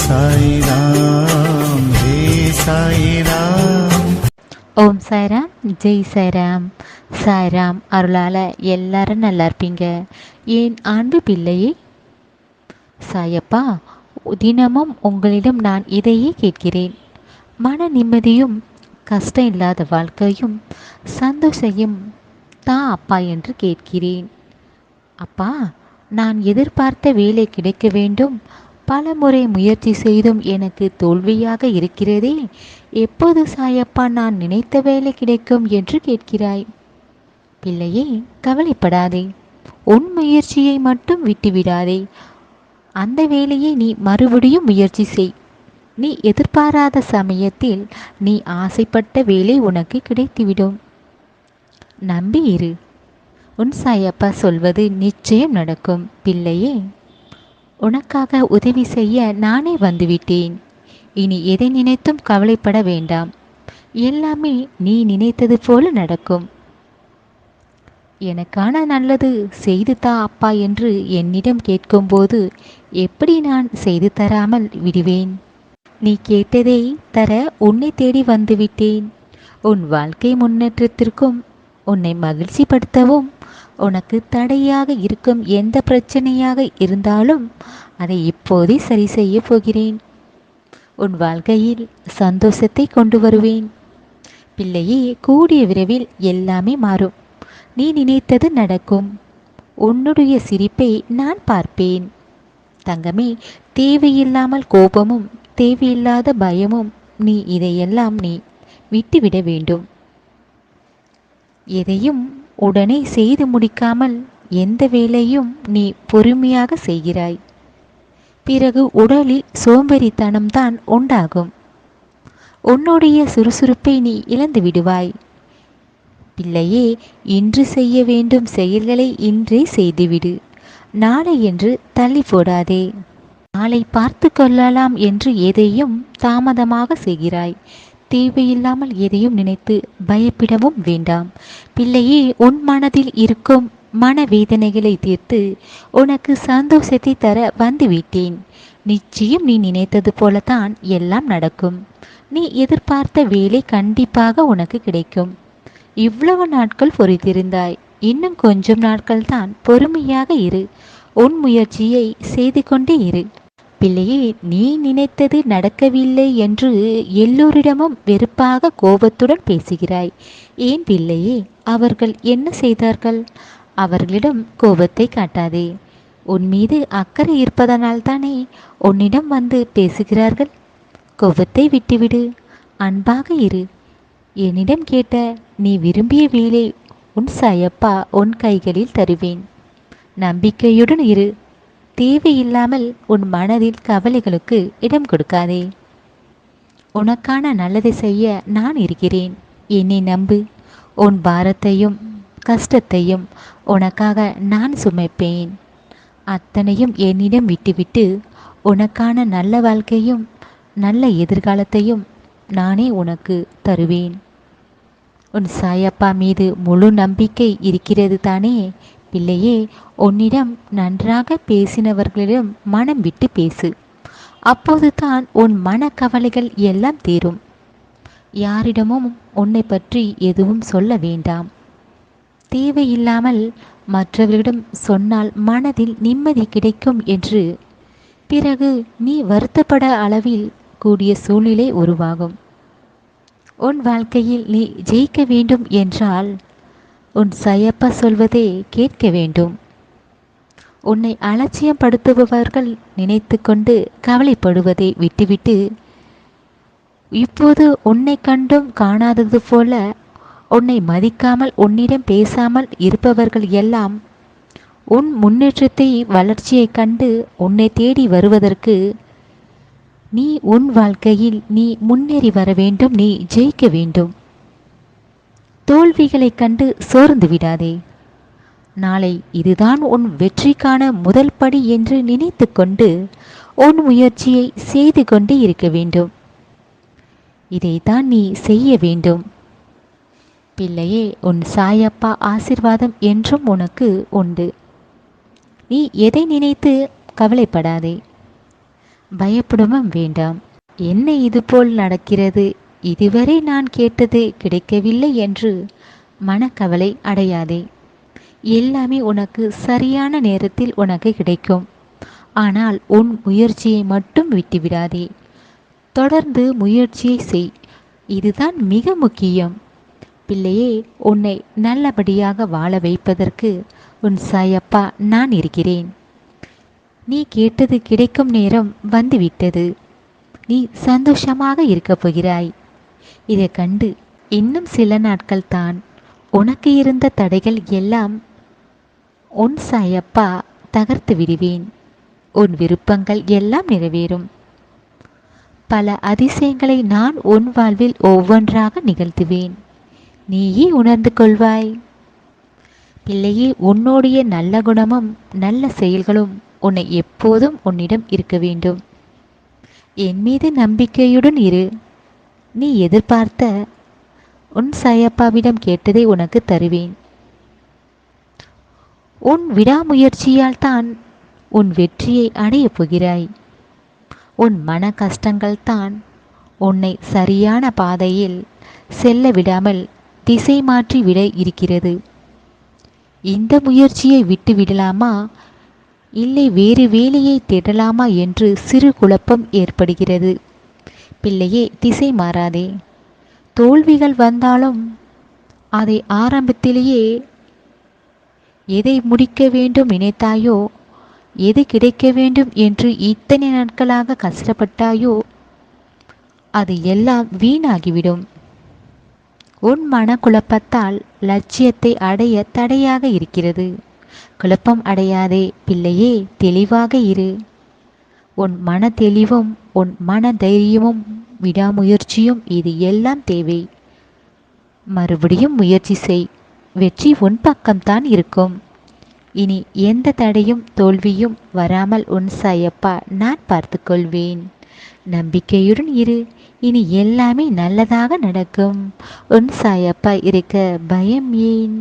சாய்ராம் ஹே சாய்ராம். ஓம் சாய்ராம், ஜெய் சாய்ராம். சாய்ராம் அருளால் எல்லாரும் நல்லா இருப்பீங்க. என் அன்பு பிள்ளையே, சாயப்பா, தினமும் உங்களிடம் நான் இதையே கேட்கிறேன். மன நிம்மதியும் கஷ்டம் இல்லாத வாழ்க்கையும் சந்தோஷையும் தா அப்பா என்று கேட்கிறேன். அப்பா, நான் எதிர்பார்த்த வேலை கிடைக்க வேண்டும். பல முறை முயற்சி செய்தும் எனக்கு தோல்வியாக இருக்கிறதே. எப்போது சாயப்பா நான் நினைத்த வேலை கிடைக்கும் என்று கேட்கிறாய். பிள்ளையே, கவலைப்படாதே. உன் முயற்சியை மட்டும் விட்டுவிடாதே. அந்த வேலையை நீ மறுபடியும் முயற்சி செய். நீ எதிர்பாராத சமயத்தில் நீ ஆசைப்பட்ட வேலை உனக்கு கிடைத்துவிடும். நம்பி இரு. உன் சாயப்பா சொல்வது நிச்சயம் நடக்கும். பிள்ளையே, உனக்காக உதவி செய்ய நானே வந்துவிட்டேன். இனி எதை நினைத்தும் கவலைப்பட வேண்டாம். எல்லாமே நீ நினைத்தது போல நடக்கும். எனக்கான நல்லது செய்து தா அப்பா என்று என்னிடம் கேட்கும்போது எப்படி நான் செய்து தராமல் விடுவேன்? நீ கேட்டதை தர உன்னை தேடி வந்துவிட்டேன். உன் வாழ்க்கை முன்னேற்றத்திற்கும் உன்னை மகிழ்ச்சிப்படுத்தவும் உனக்கு தடையாக இருக்கும் எந்த பிரச்சனையாக இருந்தாலும் அதை இப்போதே சரி செய்ய போகிறேன். உன் வாழ்க்கையில் சந்தோஷத்தை கொண்டு வருவேன். பிள்ளையே, கூடிய விரைவில் எல்லாமே மாறும். நீ நினைத்தது நடக்கும். உன்னுடைய சிரிப்பை நான் பார்ப்பேன். தங்கமே, தேவையில்லாமல் கோபமும் தேவையில்லாத பயமும் இதையெல்லாம் நீ விட்டுவிட வேண்டும். எதையும் உடனே செய்து முடிக்காமல் எந்த வேலையும் நீ பொறுமையாக செய்கிறாய். பிறகு உடலில் சோம்பேறித்தனம்தான் உண்டாகும். உன்னுடைய சுறுசுறுப்பை நீ இழந்து விடுவாய். பிள்ளையே, இன்று செய்ய வேண்டும் செயல்களை இன்றே செய்துவிடு. நாளை என்று தள்ளி போடாதே. நாளை பார்த்து கொள்ளலாம் என்று எதையும் தாமதமாக செய்கிறாய். தேவையில்லாமல் எதையும் நினைத்து பயப்படவும் வேண்டாம். பிள்ளையே, உன் மனதில் இருக்கும் மனவேதனைகளை தீர்த்து உனக்கு சந்தோஷத்தை தர வந்துவிட்டேன். நிச்சயம் நீ நினைத்தது போலத்தான் எல்லாம் நடக்கும். நீ எதிர்பார்த்த வேலை கண்டிப்பாக உனக்கு கிடைக்கும். இவ்வளவு நாட்கள் பொறுத்திருந்தாய். இன்னும் கொஞ்சம் நாட்கள் தான். பொறுமையாக இரு. உன் முயற்சியை செய்து கொண்டே இரு. பிள்ளையே, நீ நினைத்தது நடக்கவில்லை என்று எல்லோரிடமும் வெறுப்பாக கோபத்துடன் பேசுகிறாய். ஏன் பிள்ளையே? அவர்கள் என்ன செய்தார்கள்? அவர்களிடம் கோபத்தை காட்டாதே. உன் மீது அக்கறை இருப்பதனால் தானே உன்னிடம் வந்து பேசுகிறார்கள். கோபத்தை விட்டுவிடு. அன்பாக இரு. என்னிடம் கேட்ட நீ விரும்பிய வேலை உன் சாயப்பா உன் கைகளில் தருவேன். நம்பிக்கையுடன் இரு. தேவையில்லாமல் உன் மனதில் கவலைகளுக்கு இடம் கொடுக்காதே. உனக்கான நல்லதை செய்ய நான் இருக்கிறேன். என்னை நம்பு. உன் பாரத்தையும் கஷ்டத்தையும் உனக்காக நான் சுமைப்பேன். அத்தனையும் என்னிடம் விட்டுவிட்டு உனக்கான நல்ல வாழ்க்கையும் நல்ல எதிர்காலத்தையும் நானே உனக்கு தருவேன். உன் சாயப்பா மீது முழு நம்பிக்கை இருக்கிறது தானே? பிள்ளையே, உன்னிடம் நன்றாக பேசினவர்களிடம் மனம் விட்டு பேசு. அப்போது தான் உன் மனக்கவலைகள் எல்லாம் தீரும். யாரிடமும் உன்னை பற்றி எதுவும் சொல்ல வேண்டாம். தேவையில்லாமல் மற்றவர்களிடம் சொன்னால் மனதில் நிம்மதி கிடைக்கும் என்று பிறகு நீ வருத்தப்பட அளவில் கூடிய சூழ்நிலை உருவாகும். உன் வாழ்க்கையில் நீ ஜெயிக்க வேண்டும் என்றால் உன் சாயப்பா சொல்வதை கேட்க வேண்டும். உன்னை அலட்சியப்படுத்துபவர்கள் நினைத்து கொண்டு கவலைப்படுவதை விட்டுவிட்டு இப்போது உன்னை கண்டும் காணாதது போல உன்னை மதிக்காமல் உன்னிடம் பேசாமல் இருப்பவர்கள் எல்லாம் உன் முன்னேற்றத்தை வளர்ச்சியை கண்டு உன்னை தேடி வருவதற்கு நீ உன் வாழ்க்கையில் நீ முன்னேறி வர வேண்டும். நீ ஜெயிக்க வேண்டும். தோல்விகளை கண்டு சோர்ந்து விடாதே. நாளை இதுதான் உன் வெற்றிக்கான முதல் படி என்று நினைத்து கொண்டு உன் முயற்சியை செய்து கொண்டு இருக்க வேண்டும். இதைத்தான் நீ செய்ய வேண்டும். பிள்ளையே, உன் சாயப்பா ஆசிர்வாதம் என்றும் உனக்கு உண்டு. நீ எதை நினைத்து கவலைப்படாதே. பயப்படவும் வேண்டாம். என்ன இதுபோல் நடக்கிறது, இதுவரை நான் கேட்டது கிடைக்கவில்லை என்று மனக்கவலை அடையாதே. எல்லாமே உனக்கு சரியான நேரத்தில் உனக்கு கிடைக்கும். ஆனால் உன் முயற்சியை மட்டும் விட்டுவிடாதே. தொடர்ந்து முயற்சியை செய். இதுதான் மிக முக்கியம். பிள்ளையே, உன்னை நல்லபடியாக வாழ வைப்பதற்கு உன் சாயப்பா நான் இருக்கிறேன். நீ கேட்டது கிடைக்கும் நேரம் வந்துவிட்டது. நீ சந்தோஷமாக இருக்கப் போகிறாய். இதை கண்டு இன்னும் சில நாட்கள் தான் உனக்கு இருந்த தடைகள் எல்லாம் உன் சாயப்பா தகர்த்து விடுவேன். உன் விருப்பங்கள் எல்லாம் நிறைவேறும். பல அதிசயங்களை நான் உன் வாழ்வில் ஒவ்வொன்றாக நிகழ்த்துவேன். நீயே உணர்ந்து கொள்வாய். பிள்ளையே, உன்னுடைய நல்ல குணமும் நல்ல செயல்களும் உன்னை எப்போதும் உன்னிடம் இருக்க வேண்டும். என் மீது நம்பிக்கையுடன் இரு. நீ எதிர்பார்த்த உன் சாயப்பாவிடம் கேட்டதை உனக்கு தருவேன். உன் விடாமுயற்சியால் தான் உன் வெற்றியை அடையப் போகிறாய். உன் மன கஷ்டங்கள் தான் உன்னை சரியான பாதையில் செல்ல விடாமல் திசை மாற்றி விட இருக்கிறது. இந்த முயற்சியை விட்டு விடலாமா, இல்லை வேறு வேலையை தேடலாமா என்று சிறு குழப்பம் ஏற்படுகிறது. பிள்ளையே, திசை மாறாதே. தோல்விகள் வந்தாலும் அதை ஆரம்பத்திலேயே எதை முடிக்க வேண்டும் நினைத்தாயோ, எது கிடைக்க வேண்டும் என்று இத்தனை நாட்களாக கஷ்டப்பட்டாயோ, அது எல்லாம் வீணாகிவிடும். உன் மனக்குழப்பத்தால் லட்சியத்தை அடைய தடையாக இருக்கிறது. குழப்பம் அடையாதே பிள்ளையே, தெளிவாக இரு. உன் மன தெளிவும் உன் மன தைரியமும் விடாமுயற்சியும் இது எல்லாம் தேவை. மறுபடியும் முயற்சி செய். வெற்றி உன் பக்கம்தான் இருக்கும். இனி எந்த தடையும் தோல்வியும் வராமல் உன் சாயப்பா நான் பார்த்து கொள்வேன். நம்பிக்கையுடன் இரு. இனி எல்லாமே நல்லதாக நடக்கும். உன் சாயப்பா இருக்க பயம் ஏன்?